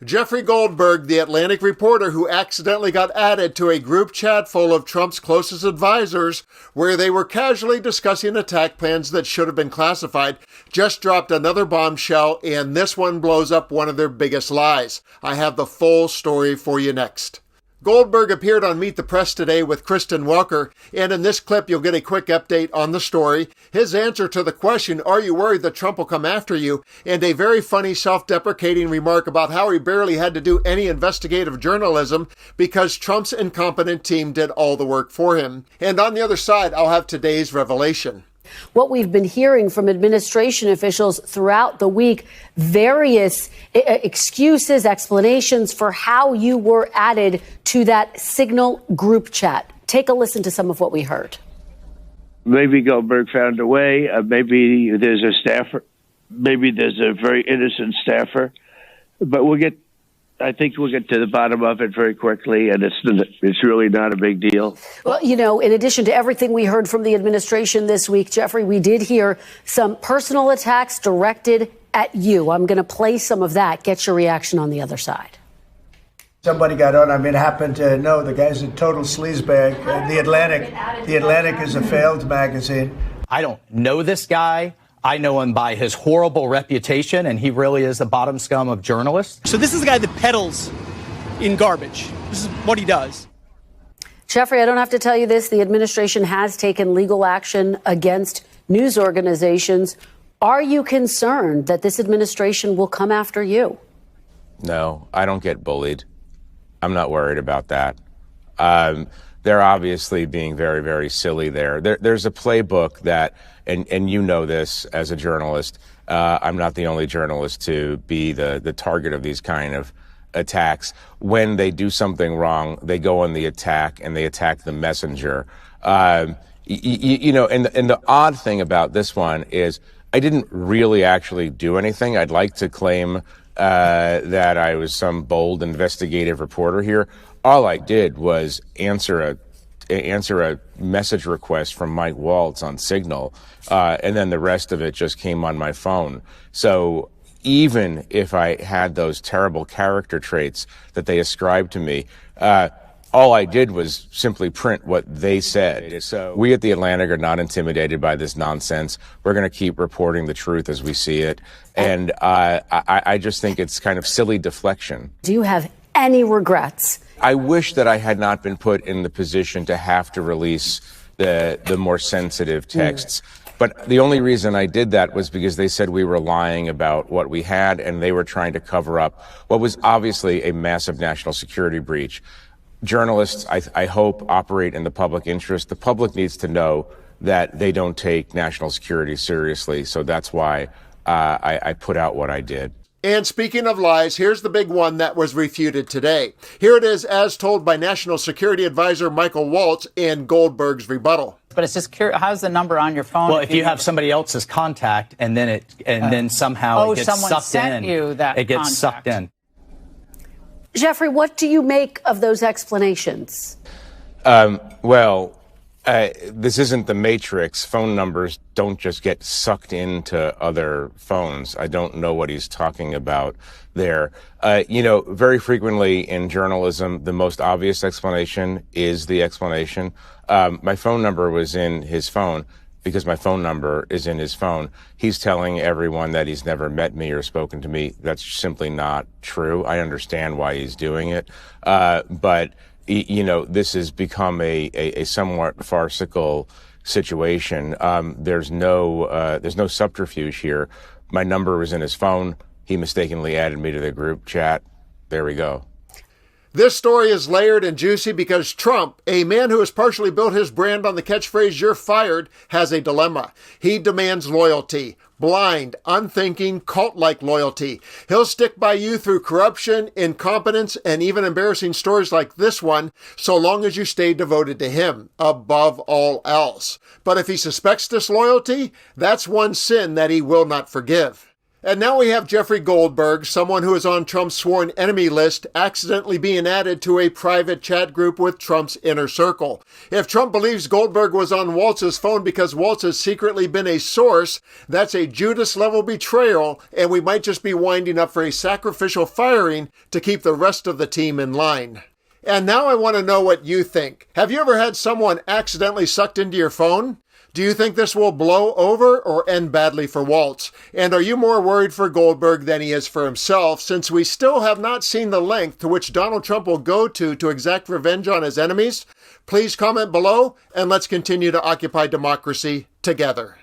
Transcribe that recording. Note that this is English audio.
Jeffrey Goldberg, the Atlantic reporter who accidentally got added to a group chat full of Trump's closest advisors where they were casually discussing attack plans that should have been classified, just dropped another bombshell, and this one blows up one of their biggest lies. I have the full story for you next. Goldberg appeared on Meet the Press today with Kristen Welker, and in this clip you'll get a quick update on the story, his answer to the question, are you worried that Trump will come after you, and a very funny self-deprecating remark about how he barely had to do any investigative journalism because Trump's incompetent team did all the work for him. And on the other side, I'll have today's revelation. What we've been hearing from administration officials throughout the week, various excuses, explanations for how you were added to that Signal group chat. Take a listen to some of what we heard. Maybe Goldberg found a way. Maybe there's a staffer. Maybe there's a very innocent staffer. But I think we'll get to the bottom of it very quickly, and it's really not a big deal. Well, you know, in addition to everything we heard from the administration this week, Jeffrey, we did hear some personal attacks directed at you. I'm going to play some of that. Get your reaction on the other side. Somebody got on. I mean, happened to know the guy's a total sleazebag. The Atlantic is a failed magazine. I don't know this guy. I know him by his horrible reputation, and he really is the bottom scum of journalists. So this is the guy that peddles in garbage. This is what he does. Jeffrey, I don't have to tell you this. The administration has taken legal action against news organizations. Are you concerned that this administration will come after you? No, I don't get bullied. I'm not worried about that. They're obviously being very, very silly there. There's a playbook that, and you know this as a journalist, I'm not the only journalist to be the target of these kind of attacks. When they do something wrong, they go on the attack and they attack the messenger. You know, and the odd thing about this one is I didn't really actually do anything. I'd like to claim that I was some bold investigative reporter here. All I did was answer a message request from Mike Waltz on Signal, and then the rest of it just came on my phone. So even if I had those terrible character traits that they ascribed to me, all I did was simply print what they said. So we at The Atlantic are not intimidated by this nonsense. We're going to keep reporting the truth as we see it. And I just think it's kind of silly deflection. Do you have any regrets? I wish that I had not been put in the position to have to release the more sensitive texts. But the only reason I did that was because they said we were lying about what we had, and they were trying to cover up what was obviously a massive national security breach. Journalists, I hope, operate in the public interest. The public needs to know that they don't take national security seriously. So that's why I put out what I did. And speaking of lies, here's the big one that was refuted today. Here it is as told by National Security Advisor Michael Waltz in Goldberg's rebuttal. But it's just curious, how's the number on your phone? Well, if you have somebody else's contact and then somehow it gets someone sucked sent in, you that it gets contact. sucked in. Jeffrey, what do you make of those explanations? This isn't the Matrix. Phone numbers don't just get sucked into other phones. I don't know what he's talking about there. You know, very frequently in journalism, the most obvious explanation is the explanation. My phone number was in his phone because my phone number is in his phone. He's telling everyone that he's never met me or spoken to me. That's simply not true. I understand why he's doing it. But you know, this has become a somewhat farcical situation. There's no subterfuge here. My number was in his phone. He mistakenly added me to the group chat. There we go. This story is layered and juicy because Trump, a man who has partially built his brand on the catchphrase, "You're fired," has a dilemma. He demands loyalty. Blind, unthinking, cult-like loyalty. He'll stick by you through corruption, incompetence, and even embarrassing stories like this one, so long as you stay devoted to him, above all else. But if he suspects disloyalty, that's one sin that he will not forgive. And now we have Jeffrey Goldberg, someone who is on Trump's sworn enemy list, accidentally being added to a private chat group with Trump's inner circle. If Trump believes Goldberg was on Waltz's phone because Waltz has secretly been a source, that's a Judas-level betrayal, and we might just be winding up for a sacrificial firing to keep the rest of the team in line. And now I want to know what you think. Have you ever had someone accidentally sucked into your phone? Do you think this will blow over or end badly for Waltz? And are you more worried for Goldberg than he is for himself, since we still have not seen the length to which Donald Trump will go to exact revenge on his enemies? Please comment below, and let's continue to occupy democracy together.